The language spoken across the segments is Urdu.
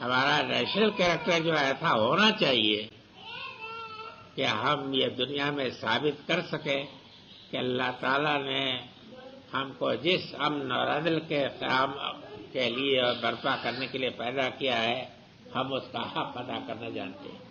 ہمارا نیشنل کیریکٹر جو ایسا ہونا چاہیے کہ ہم یہ دنیا میں ثابت کر سکیں کہ اللہ تعالیٰ نے ہم کو جس امن اور عدل کے قیام کے لیے اور برپا کرنے کے لیے پیدا کیا ہے، ہم اس کا حق ادا کرنا جانتے ہیں۔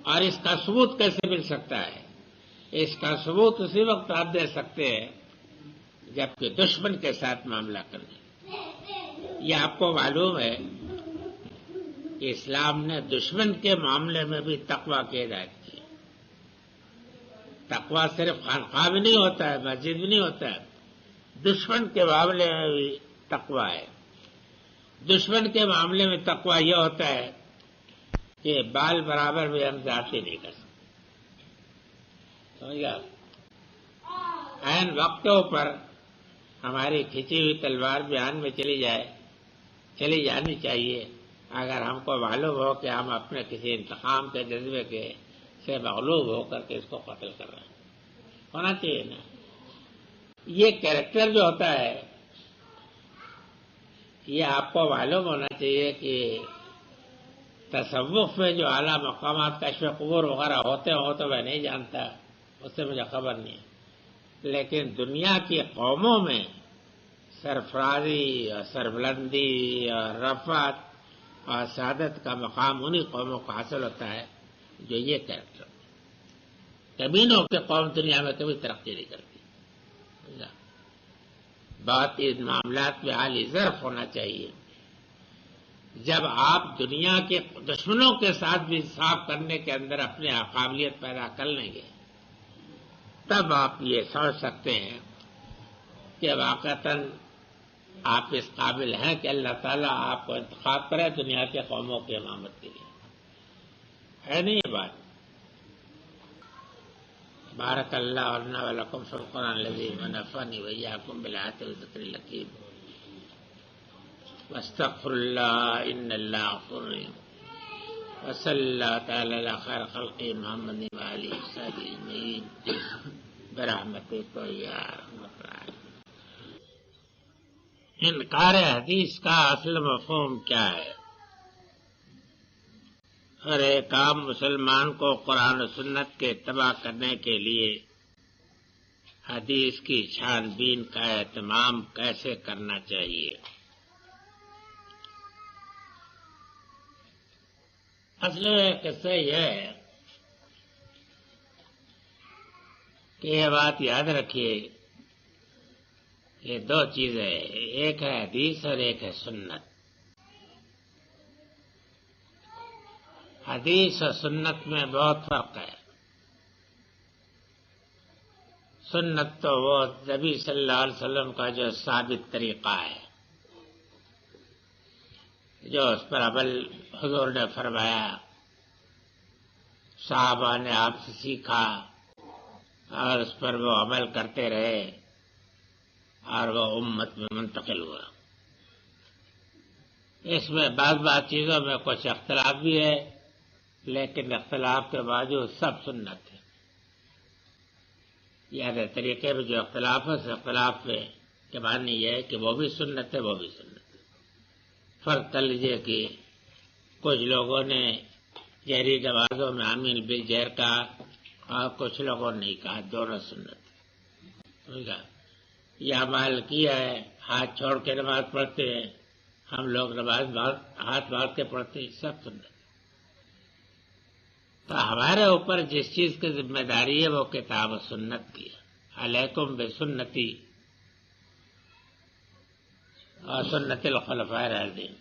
اور اس کا ثبوت کیسے مل سکتا ہے؟ اس کا ثبوت اسی وقت آپ دے سکتے ہیں جبکہ دشمن کے ساتھ معاملہ کریں۔ یہ آپ کو معلوم ہے کہ اسلام نے دشمن کے معاملے میں بھی تقوی کی ہدایت کی۔ تقوی صرف خانقاہ میں نہیں ہوتا ہے، مسجد میں نہیں ہوتا ہے، دشمن کے معاملے میں بھی تقوی ہے۔ دشمن کے معاملے میں تقوی یہ ہوتا ہے کہ بال برابر بھی ہم زیادتی نہیں کر سکتے، سمجھ گیا؟ عین وقتوں پر ہماری کھینچی ہوئی تلوار بیان میں چلی جانی چاہیے اگر ہم کو معلوم ہو کہ ہم اپنے کسی انتقام کے جذبے کے سے مغلوب ہو کر کے اس کو قتل کر رہے ہیں۔ ہونا چاہیے نا۔ یہ کیریکٹر جو ہوتا ہے یہ آپ کو معلوم ہونا چاہیے کہ تصوف میں جو اعلیٰ مقامات کشف قبور وغیرہ ہوتے ہوں تو میں نہیں جانتا، اس سے مجھے خبر نہیں ہے، لیکن دنیا کی قوموں میں سرفرازی اور سربلندی اور رفعت اور سعادت کا مقام انہی قوموں کو حاصل ہوتا ہے جو یہ کیریکٹر۔ کمینوں کے قوم دنیا میں کبھی ترقی نہیں کرتی۔ بات ان معاملات میں عالی ظرف ہونا چاہیے۔ جب آپ دنیا کے دشمنوں کے ساتھ بھی انصاف کرنے کے اندر اپنے قابلیت پیدا کر لیں گے تب آپ یہ سمجھ سکتے ہیں کہ واقعتاً آپ اس قابل ہیں کہ اللہ تعالیٰ آپ کو انتخاب کرے دنیا کے قوموں کی امامت کے لیے۔ ہے نہیں یہ بات؟ بارک اللہ لنا ولکم فی القرآن العظیم ونفعنی وإیاکم بالآیات والذکر الحکیم واستغفر اللہ ان اللہ غفور رحیم وصلی اللہ تعالی علی خیر خلقہ محمد وآلہ وصحبہ اجمعین برحمتک یا ارحم الراحمین۔ انکار حدیث کا اصل مفہوم کیا ہے؟ ہر ایک عام مسلمان کو قرآن و سنت کے اتباع کرنے کے لیے حدیث کی چھان بین کا اہتمام کیسے کرنا چاہیے؟ اصل قصہ یہ ہے کہ یہ بات یاد رکھیے، یہ دو چیزیں، ایک ہے حدیث اور ایک ہے سنت۔ حدیث اور سنت میں بہت فرق ہے۔ سنت تو وہ نبی صلی اللہ علیہ وسلم کا جو ثابت طریقہ ہے، جو اس پر عمل حضور نے فرمایا، صحابہ نے آپ سے سیکھا اور اس پر وہ عمل کرتے رہے اور وہ امت میں منتقل ہوا۔ اس میں بعض چیزوں میں کچھ اختلاف بھی ہے، لیکن اختلاف کے باوجود سب سنت ہے۔ یعنی طریقے میں جو اختلاف ہے اس اختلاف کے معنی یہ ہے کہ وہ بھی سنت ہے، وہ بھی سنت ہے۔ فرق کر لیجیے کہ کچھ لوگوں نے جہری نمازوں میں آمین بالجہر کہا اور کچھ لوگوں نے نہیں کہا، دونوں سنت ہے۔ یہ عمل کیا ہے، ہاتھ چھوڑ کے نماز پڑھتے ہیں، ہم لوگ نماز ہاتھ باندھ کے پڑھتے ہیں، سب سنت ہے۔ تو ہمارے اوپر جس چیز کی ذمہ داری ہے وہ کتاب و سنت کی ہے۔ علیکم بسنتی اور سنت الخلفاء الراشدین۔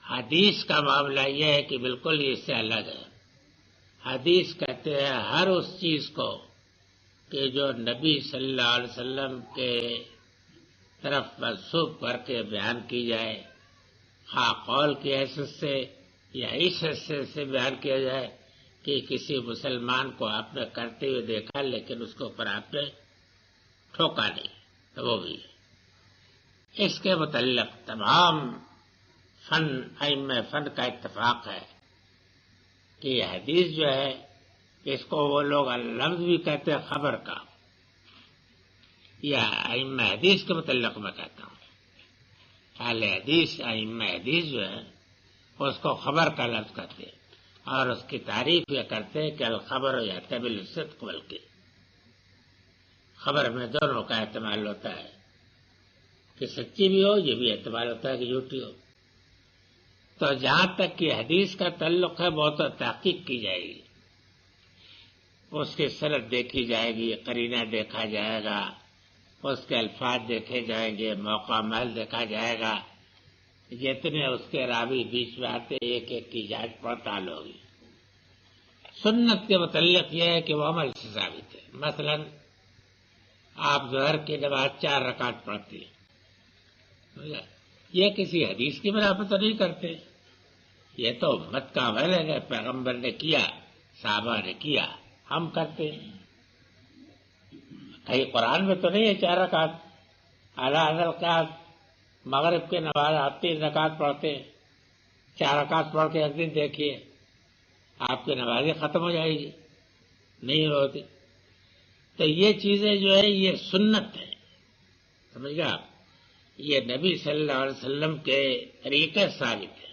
حدیث کا معاملہ یہ ہے کہ بالکل اس سے الگ ہے۔ حدیث کہتے ہیں ہر اس چیز کو کہ جو نبی صلی اللہ علیہ وسلم کے طرف منسوب کر کے بیان کی جائے، خواہ قول کی حیثیت سے یا اس حیثیت سے بیان کیا جائے کہ کسی مسلمان کو آپ نے کرتے ہوئے دیکھا لیکن اس کے اوپر آپ نے ٹھوکا نہیں، تو وہ بھی ہے۔ اس کے متعلق تمام ائمہ فن کا اتفاق ہے کہ یہ حدیث جو ہے اس کو وہ لوگ لفظ بھی کہتے ہیں خبر کا، یا ائمہ حدیث کے متعلق میں کہتا ہوں اہل حدیث ائمہ حدیث جو ہے اس کو خبر کا لفظ کرتے اور اس کی تعریف یہ کرتے کہ الخبر یحتمل الصدق والکذب، خبر میں دونوں کا احتمال ہوتا ہے کہ سچی بھی ہو، یہ بھی احتمال ہوتا ہے کہ جھوٹی ہو۔ تو جہاں تک کہ حدیث کا تعلق ہے وہ تو تحقیق کی جائے گی، اس کی سند دیکھی جائے گی، قرینہ دیکھا جائے گا، اس کے الفاظ دیکھے جائیں گے، موقع محل دیکھا جائے گا، جتنے اس کے راوی بیچ میں آتے ایک ایک کی جانچ پڑتال ہوگی۔ سنت کے متعلق یہ ہے کہ وہ عمل سے ثابت ہے۔ مثلا آپ ظہر کی نماز 4 رکعت پڑھتے ہیں، یہ کسی حدیث کی بنا پر تو نہیں کرتے، یہ تو امت کا عمل ہے، پیغمبر نے کیا، صحابہ نے کیا، ہم کرتے ہیں۔ کہیں قرآن میں تو نہیں ہے 4 رکعت، اعلیٰ کا مغرب کی نماز آپ 3 رکعت پڑھتے ہیں، 4 رکعت پڑھ کے ایک دن دیکھیے آپ کی نمازیں ختم ہو جائے گی، نہیں ہوتی۔ تو یہ چیزیں جو ہے یہ سنت ہے، سمجھ گئے آپ، یہ نبی صلی اللہ علیہ وسلم کے طریقے ثابت ہے۔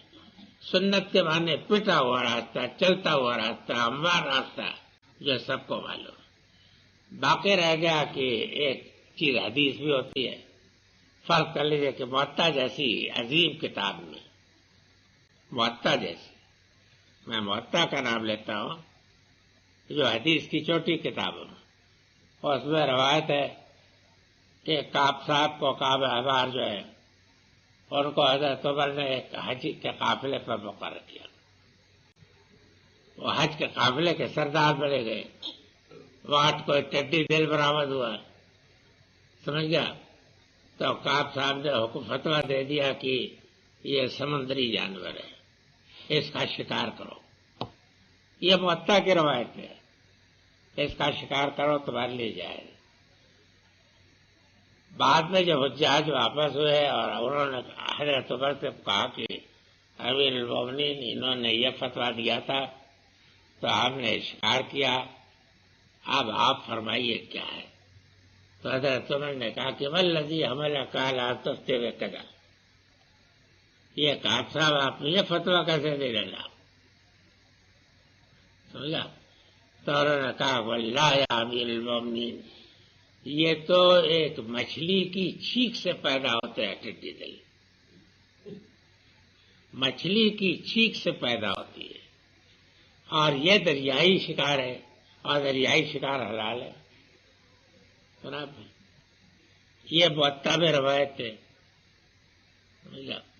سنت کے معنی پٹا ہوا راستہ، چلتا ہوا راستہ، ہموار راستہ جو سب کو معلوم ہے۔ باقی رہ گیا کہ ایک چیز حدیث بھی ہوتی ہے، فرض کر لیجیے کہ موطا جیسی عظیم کتاب میں، موطا جیسی، میں موطا کا نام لیتا ہوں، جو حدیث کی چھوٹی کتاب ہے، اس میں روایت ہے کہ کعب صاحب کو، کعب احبار جو ہے ان کو حضرت عمر نے ایک حج کے قافلے پر مقرر کیا، وہ حج کے قافلے کے سردار بنے گئے، وہاں کوئی ٹڈی دل برآمد ہوا، سمجھ گیا، تو کعب صاحب نے حکم فتویٰ دے دیا کہ یہ سمندری جانور ہے، اس کا شکار کرو، یہ موطا کی روایت ہے، اس کا شکار کرو تمہارے لیے جائے۔ بعد میں جب حجاج واپس ہوئے اور انہوں نے حضرت عمر سے کہا کہ امیر المومنین انہوں نے یہ فتویٰ دیا تھا تو ہم نے شکار کیا، اب آپ فرمائیے کیا ہے؟ تو حضرت عمر نے کہا کہ والذی حملک علی تفسیر کذا، یہ کعب صاحب آپ نے یہ فتویٰ کیسے دے ڈالا، سمجھا؟ تو انہوں نے کہا واللہ یا امیر المومنین، یہ تو ایک مچھلی کی چھینک سے پیدا ہوتے ہیں ٹڈی دل، مچھلی کی چھینک سے پیدا ہوتی ہے، اور یہ دریائی شکار ہے، اور دریائی شکار حلال ہے۔ سنا یہ موطا میں روایت ہے،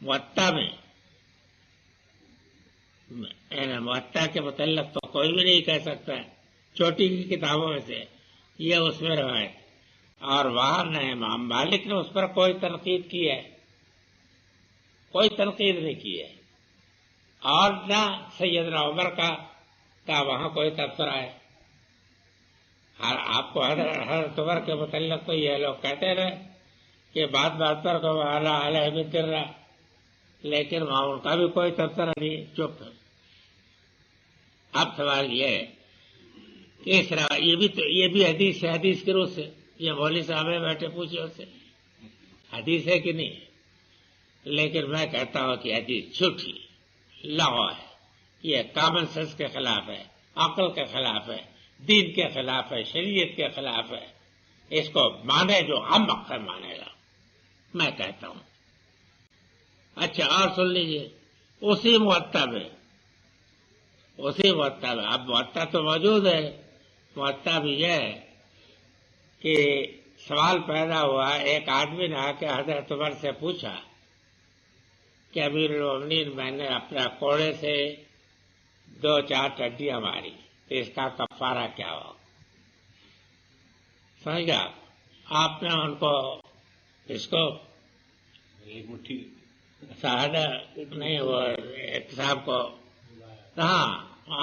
موطا میں، موطا کے متعلق تو کوئی بھی نہیں کہہ سکتا ہے، چھوٹی کی کتابوں میں سے یہ اس میں روایت، اور وہاں نہ امام مالک نے اس پر کوئی تنقید کی ہے، کوئی تنقید نہیں کی ہے، اور نہ سیدنا عمر کا وہاں کوئی تبصرہ ہے۔ آپ کو حضرت عمر کے متعلق تو یہ لوگ کہتے رہے کہ بات بات پر کو علیہ بکر رہا، لیکن وہاں ان کا بھی کوئی تبصرہ نہیں، چپ ہے۔ اب سوال یہ ہے کہ یہ بھی حدیث ہے، حدیث کی روح سے، یہ مولوی صاحب بیٹھے پوچھے اس سے حدیث ہے کہ نہیں، لیکن میں کہتا ہوں کہ حدیث جھوٹی لغو ہے، یہ کامن سینس کے خلاف ہے، عقل کے خلاف ہے، دین کے خلاف ہے، شریعت کے خلاف ہے، اس کو مانے جو ہم مقصد مانے گا، میں کہتا ہوں۔ اچھا اور سن لیجیے، اسی موطا میں اب موطا تو موجود ہے، موطا بھی یہ ہے کہ سوال پیدا ہوا، ایک آدمی نے آ کے حضرت عمر سے پوچھا کہ امیر المومنین میں نے اپنا کوڑے سے 2-4 ٹڈیاں ماری، تو اس کا کفارہ کیا ہو؟ سمجھ گیا؟ آپ نے ان کو اس کو ایک مٹھی سہانا نہیں، وہ صاحب کو، ہاں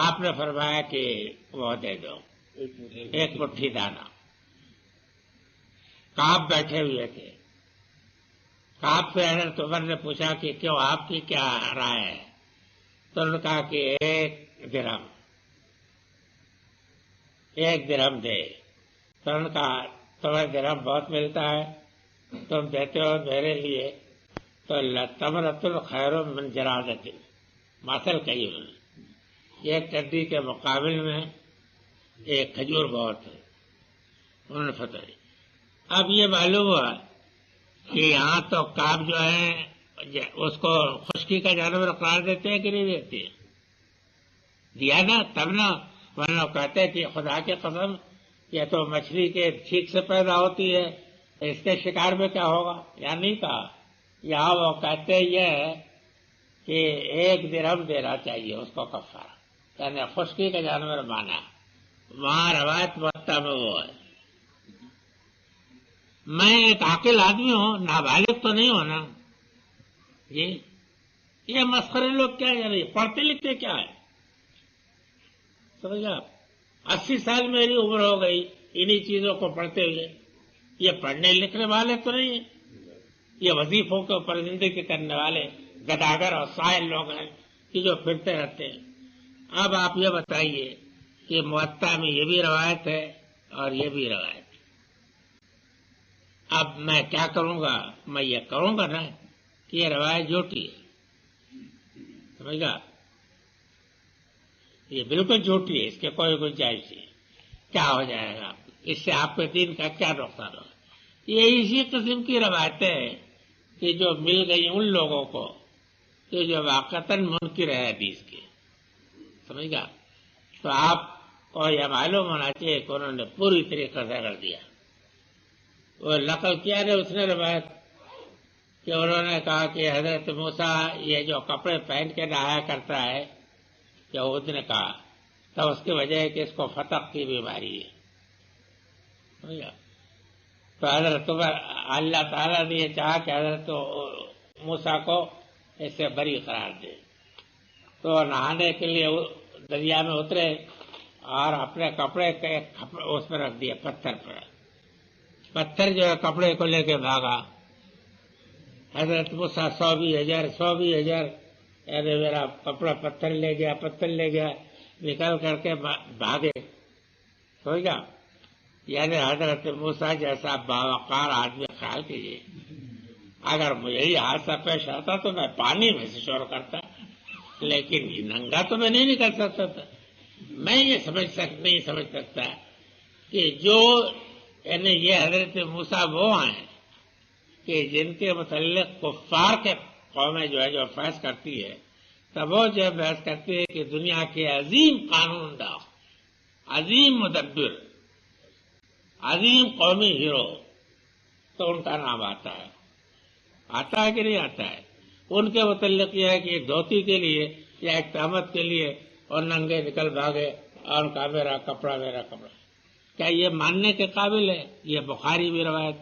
آپ نے فرمایا کہ وہ دے دو 1 مٹھی دانا۔ کعب بیٹھے ہوئے تھے، کعب سے حضرت عمر نے پوچھا کہ کیوں، آپ کی کیا رائے ہے؟ تو انہوں نے کہا کہ 1 درہم دے۔ تو انہوں نے کہا تمہیں درہم بہت ملتا ہے، تم دیتے ہو میرے لیے تو لتمرۃ خیر من جرادۃ، مثل کہی انہوں نے، ایک ٹڈی کے مقابل میں ایک کھجور بہت ہے، انہوں نے فتویٰ دی۔ اب یہ معلوم ہوا کہ یہاں تو کعب جو ہے اس کو خشکی کا جانور قرار دیتے ہیں کہ نہیں دیتے؟ دیا نا تب نا، ورنہ کہتے کہ خدا کی قسم یہ تو مچھلی کے چھینک سے پیدا ہوتی ہے، اس کے شکار میں کیا ہوگا؟ یا نہیں کہا؟ یہاں وہ کہتے یہ ہے کہ 1 درہم دینا چاہیے اس کو کفارہ، یعنی خشکی کا جانور مانا۔ وہاں روایت موطا میں وہ ہے۔ میں ایک عاقل آدمی ہوں، نابالغ تو نہیں ہونا جی، یہ مسخرے لوگ کیا کر رہے، پڑھتے لکھتے کیا ہے؟ سمجھا؟ 80 سال میری عمر ہو گئی انہی چیزوں کو پڑھتے ہوئے۔ یہ پڑھنے لکھنے والے تو نہیں ہیں، یہ وظیفوں کے اوپر زندگی کرنے والے گداگر اور سائل لوگ ہیں کہ جو پھرتے رہتے ہیں۔ اب آپ یہ بتائیے کہ موطا میں یہ بھی روایت ہے اور یہ بھی روایت ہے، اب میں کیا کروں گا؟ میں یہ کروں گا نا کہ یہ روایت جھوٹی ہے، سمجھ گا؟ یہ بالکل جھوٹی ہے، اس کے کوئی گنجائش نہیں۔ کیا ہو جائے گا اس سے؟ آپ کے دین کا کیا نقصان ہوگا؟ یہ اسی قسم کی روایتیں ہیں کہ جو مل گئی ان لوگوں کو کہ جو واقعتاً منکر ہے حدیث کے، سمجھ گا؟ تو آپ کو یہ معلوم ہونا چاہیے کہ انہوں نے پوری طریقے سے کر دیا۔ وہ نقل کیا نے اس نے روایت کہ انہوں نے کہا کہ حضرت موسیٰ یہ جو کپڑے پہن کے نہایا کرتا ہے، یہود نے کہا، تو اس کی وجہ ہے کہ اس کو فتق کی بیماری ہے۔ تو حضرت اللہ تعالیٰ نے یہ چاہا کہ حضرت موسیٰ کو اس سے بری قرار دے، تو نہانے کے لیے دریا میں اترے اور اپنے کپڑے کے اس پر رکھ دیا، پتھر پر۔ پتھر جو ہے کپڑے کو لے کے بھاگا۔ حضرت موسیٰ 100 یعنی میرا کپڑا پتھر لے گیا نکل کر کے بھاگے، سمجھ گا؟ یعنی حضرت موسیٰ جیسا باوقار آدمی خیال کیجیے، اگر مجھے یہ حادثہ پیش آتا تو میں پانی میں سے شور کرتا، لیکن ننگا تو میں نہیں نکل سکتا تھا۔ میں یہ نہیں سمجھ سکتا کہ جو یعنی یہ حضرت موسیٰ وہ ہیں کہ جن کے متعلق کفار کے قومیں جو ہے جو بحث کرتی ہے، تب وہ جو بحث کرتی ہے کہ دنیا کے عظیم قانون داں، عظیم مدبر، عظیم قومی ہیرو، تو ان کا نام آتا ہے کہ نہیں آتا ہے؟ ان کے متعلق یہ ہے کہ ایک دھوتی کے لیے یا ایک تہمت کے لیے اور ننگے نکل بھاگے اور کہا میرا کپڑا۔ کیا یہ ماننے کے قابل ہے؟ یہ بخاری بھی روایت